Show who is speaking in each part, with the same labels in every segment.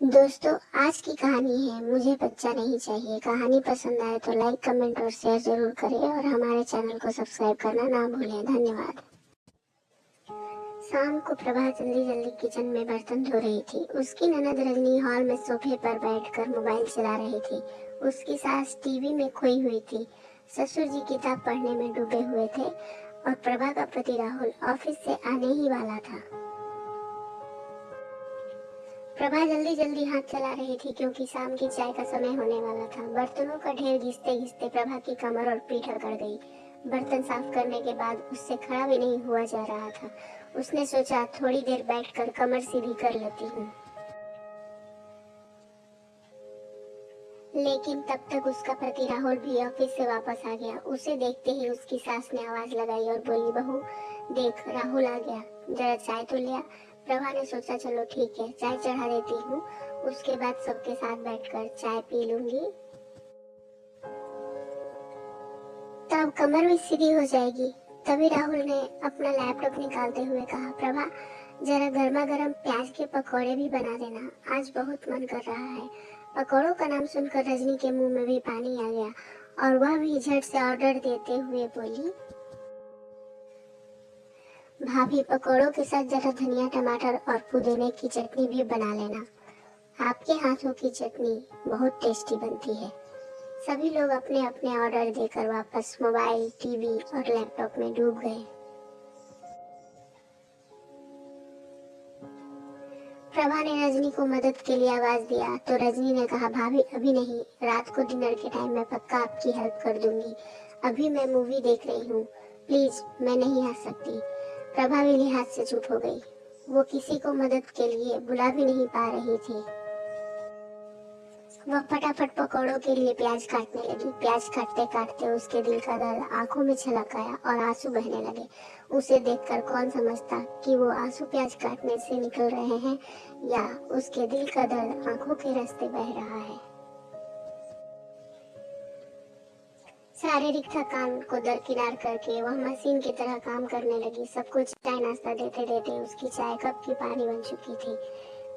Speaker 1: दोस्तों, आज की कहानी है मुझे बच्चा नहीं चाहिए। कहानी पसंद आए तो लाइक, कमेंट और शेयर जरूर करें और हमारे चैनल को सब्सक्राइब करना ना भूलें। धन्यवाद। शाम को प्रभा जल्दी जल्दी किचन में बर्तन धो रही थी। उसकी ननद रजनी हॉल में सोफे पर बैठकर मोबाइल चला रही थी। उसकी सास टीवी में खोई हुई थी। ससुर जी किताब पढ़ने में डूबे हुए थे और प्रभा का पति राहुल ऑफिस से आने ही वाला था। प्रभा जल्दी जल्दी हाथ चला रही थी क्योंकि शाम की चाय का समय होने वाला था। बर्तनों का ढेर घिसते घिसते प्रभा की कमर और पीठ अकड़ गई। बर्तन साफ करने के बाद उससे खड़ा भी नहीं हुआ जा रहा था। उसने सोचा थोड़ी देर बैठकर कमर सीधी कर लेती हूँ, लेकिन तब तक उसका पति राहुल भी ऑफिस से वापस आ गया। उसे देखते ही उसकी सास ने आवाज लगाई और बोली, बहू देख, राहुल आ गया, जरा चाय तो ले आ। प्रभा ने सोचा चलो ठीक है, चाय चढ़ा देती हूँ, उसके बाद सबके साथ बैठकर चाय पी लूंगी, तब कमर भी सीधी हो जाएगी। तभी राहुल ने अपना लैपटॉप निकालते हुए कहा, प्रभा जरा गर्मा गर्म प्याज के पकौड़े भी बना देना, आज बहुत मन कर रहा है। पकौड़ों का नाम सुनकर रजनी के मुंह में भी पानी आ गया और वह भी झट से ऑर्डर देते हुए बोली, भाभी पकौड़ों के साथ जरा धनिया, टमाटर और पुदीने की चटनी भी बना लेना। आपके हाथों की चटनी बहुत टेस्टी बनती है। सभी लोग अपने अपने ऑर्डर देकर वापस मोबाइल, टीवी और लैपटॉप में डूब गए। प्रभा ने रजनी को मदद के लिए आवाज दिया तो रजनी ने कहा, भाभी अभी नहीं, रात को डिनर के टाइम में पक्का आपकी हेल्प कर दूंगी। अभी मैं मूवी देख रही हूँ, प्लीज मैं नहीं आ सकती। प्रभा भी लिहाज से चुप हो गई। वो किसी को मदद के लिए बुला भी नहीं पा रही थी। वह फटाफट पकौड़ों के लिए प्याज काटने लगी। प्याज काटते काटते उसके दिल का दर्द आंखों में छलक आया और आंसू बहने लगे। उसे देखकर कौन समझता कि वो आंसू प्याज काटने से निकल रहे हैं या उसके दिल का दर्द आंखों के रास्ते बह रहा है। शारीरिक थकान को दरकिनार करके वह मशीन की तरह काम करने लगी। सबको चाय नाश्ता देते देते उसकी चाय कप की पानी बन चुकी थी।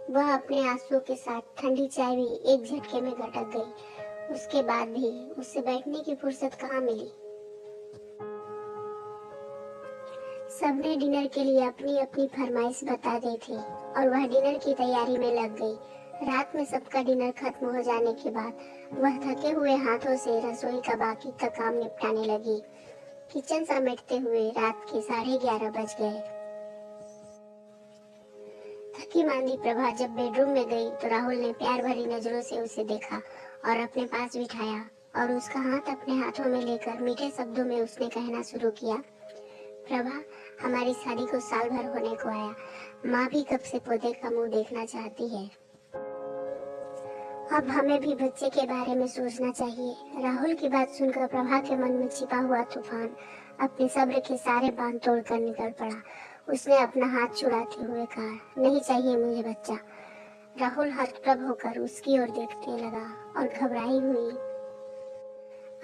Speaker 1: वह अपने आंसुओं के साथ ठंडी चाय भी एक झटके में गटक गई। उसके बाद भी उसे बैठने की फुर्सत कहाँ मिली। सबने डिनर के लिए अपनी अपनी फरमाइश बता दी थी और वह डिनर की तैयारी में लग गई। रात में सबका डिनर खत्म हो जाने के बाद वह थके हुए हाथों से रसोई का बाकी का काम निपटाने लगी। किचन समेटते हुए रात के 11:30 बज गए। थकी मांदी प्रभा जब बेडरूम में गई तो राहुल ने प्यार भरी नजरों से उसे देखा और अपने पास बिठाया और उसका हाथ अपने हाथों में लेकर मीठे शब्दों में उसने कहना शुरू किया, प्रभा हमारी शादी को साल भर होने को आया। माँ भी कब से पोते का मुंह देखना चाहती है। अब हमें भी बच्चे के बारे में सोचना चाहिए। राहुल की बात सुनकर प्रभा के मन में छिपा हुआ तूफान अपने सब्र के सारे बांध तोड़कर निकल पड़ा। उसने अपना हाथ छुड़ाते हुए कहा, नहीं चाहिए मुझे बच्चा। राहुल हतप्रभ होकर उसकी ओर देखने लगा और घबराई हुई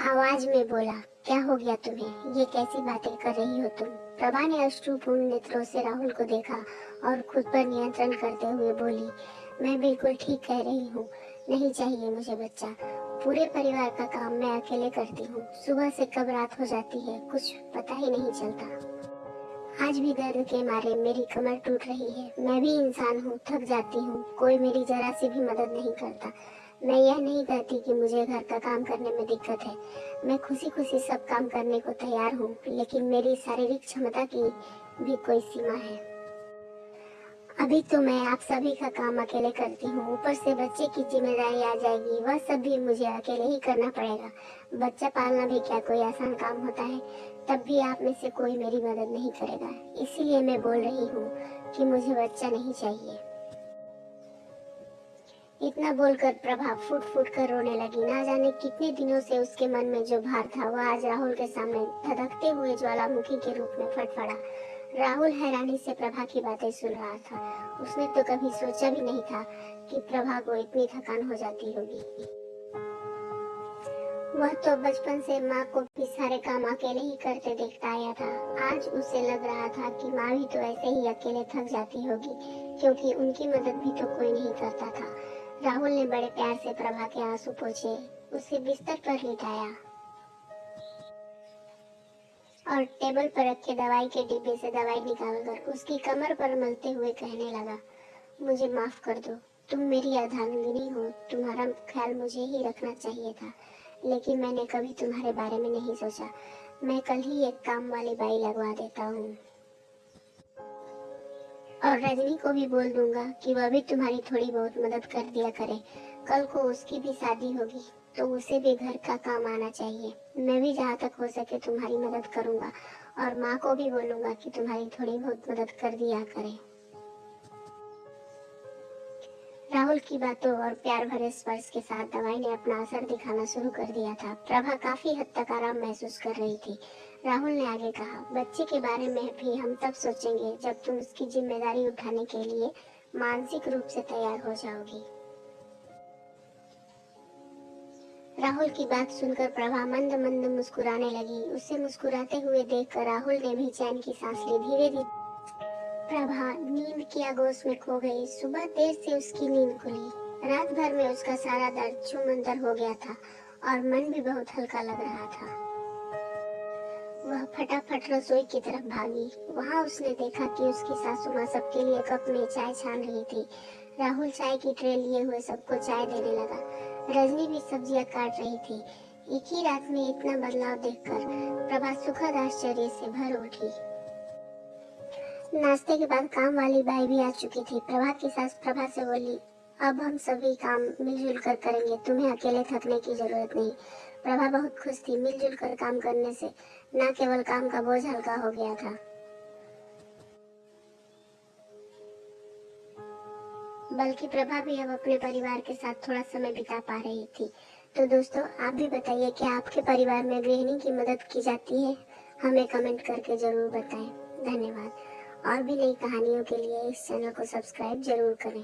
Speaker 1: आवाज में बोला, क्या हो गया तुम्हें, ये कैसी बातें कर रही हो तुम। प्रभा ने अश्रुपूर्ण नेत्रों से राहुल को देखा और खुद पर नियंत्रण करते हुए बोली, मैं बिल्कुल ठीक कह रही हूँ, नहीं चाहिए मुझे बच्चा। पूरे परिवार का काम मैं अकेले करती हूँ। सुबह से कब रात हो जाती है कुछ पता ही नहीं चलता। आज भी दर्द के मारे मेरी कमर टूट रही है। मैं भी इंसान हूँ, थक जाती हूँ, कोई मेरी जरा सी भी मदद नहीं करता। मैं यह नहीं कहती कि मुझे घर का काम करने में दिक्कत है। मैं खुशी खुशी सब काम करने को तैयार हूँ, लेकिन मेरी शारीरिक क्षमता की भी कोई सीमा है। अभी तो मैं आप सभी का काम अकेले करती हूँ, ऊपर से बच्चे की जिम्मेदारी आ जाएगी, वह सब भी मुझे अकेले ही करना पड़ेगा। बच्चा पालना भी क्या कोई आसान काम होता है। तब भी आप में से कोई मेरी मदद नहीं करेगा। इसीलिए मैं बोल रही हूँ कि मुझे बच्चा नहीं चाहिए। इतना बोलकर प्रभा फुट फुट कर रोने लगी। ना जाने कितने दिनों से उसके मन में जो भार था वह आज राहुल के सामने धधकते हुए ज्वालामुखी के रूप में फट पड़ा। राहुल हैरानी से प्रभा की बातें सुन रहा था। उसने तो कभी सोचा भी नहीं था कि प्रभा को इतनी थकान हो जाती होगी। वह तो बचपन से माँ को भी सारे काम अकेले ही करते देखता आया था। आज उसे लग रहा था कि माँ भी तो ऐसे ही अकेले थक जाती होगी, क्योंकि उनकी मदद भी तो कोई नहीं करता था। राहुल ने बड़े प्यार से प्रभा के आंसू पोंछे, उसे बिस्तर पर लिटाया और टेबल पर रखे दवाई के डिब्बे से दवाई निकालकर उसकी कमर पर मलते हुए कहने लगा, मुझे माफ कर दो। तुम मेरी अर्धांगिनी हो, तुम्हारा ख्याल मुझे ही रखना चाहिए था, लेकिन मैंने कभी तुम्हारे बारे में नहीं सोचा। मैं कल ही एक काम वाली बाई लगवा देता हूँ और रजनी को भी बोल दूंगा कि वह भी तुम्हारी थोड़ी बहुत मदद कर दिया करे। कल को उसकी भी शादी होगी तो उसे भी घर का काम आना चाहिए। मैं भी जहाँ तक हो सके तुम्हारी मदद करूंगा और माँ को भी बोलूंगा कि तुम्हारी थोड़ी बहुत मदद कर दिया करे। राहुल की बातों और प्यार भरे स्पर्श के साथ दवाई ने अपना असर दिखाना शुरू कर दिया था। प्रभा काफी हद तक आराम महसूस कर रही थी। राहुल ने आगे कहा, बच्चे के बारे में भी हम तब सोचेंगे जब तुम उसकी जिम्मेदारी उठाने के लिए मानसिक रूप से तैयार हो जाओगी। राहुल की बात सुनकर प्रभा मंद मंद मुस्कुराने लगी। उसे मुस्कुराते हुए देखकर राहुल ने भी चैन की सांस ली। धीरे धीरे प्रभा नींद की आगोश में खो गई। सुबह देर से उसकी नींद खुली। रात भर में उसका सारा दर्द छूमंतर हो गया था और मन भी बहुत हल्का लग रहा था। वह फटाफट रसोई की तरफ भागी। वहां उसने देखा कि उसकी सासू माँ सबके लिए कप में चाय छान रही थी। राहुल चाय की ट्रे लिए हुए सबको चाय देने लगा। रजनी भी सब्जियां काट रही थी। एक ही रात में इतना बदलाव देखकर प्रभा सुखद आश्चर्य से भर उठी। नाश्ते के बाद काम वाली बाई भी आ चुकी थी। प्रभा की सास प्रभा से बोली, अब हम सभी काम मिलजुल कर करेंगे, तुम्हें अकेले थकने की जरूरत नहीं। प्रभा बहुत खुश थी। मिलजुल कर काम करने से न केवल काम का बोझ हल्का हो गया था, बल्कि प्रभा भी अब अपने परिवार के साथ थोड़ा समय बिता पा रही थी। तो दोस्तों, आप भी बताइए कि आपके परिवार में गृहिणी की मदद की जाती है? हमें कमेंट करके जरूर बताएं। धन्यवाद। और भी नई कहानियों के लिए इस चैनल को सब्सक्राइब जरूर करें।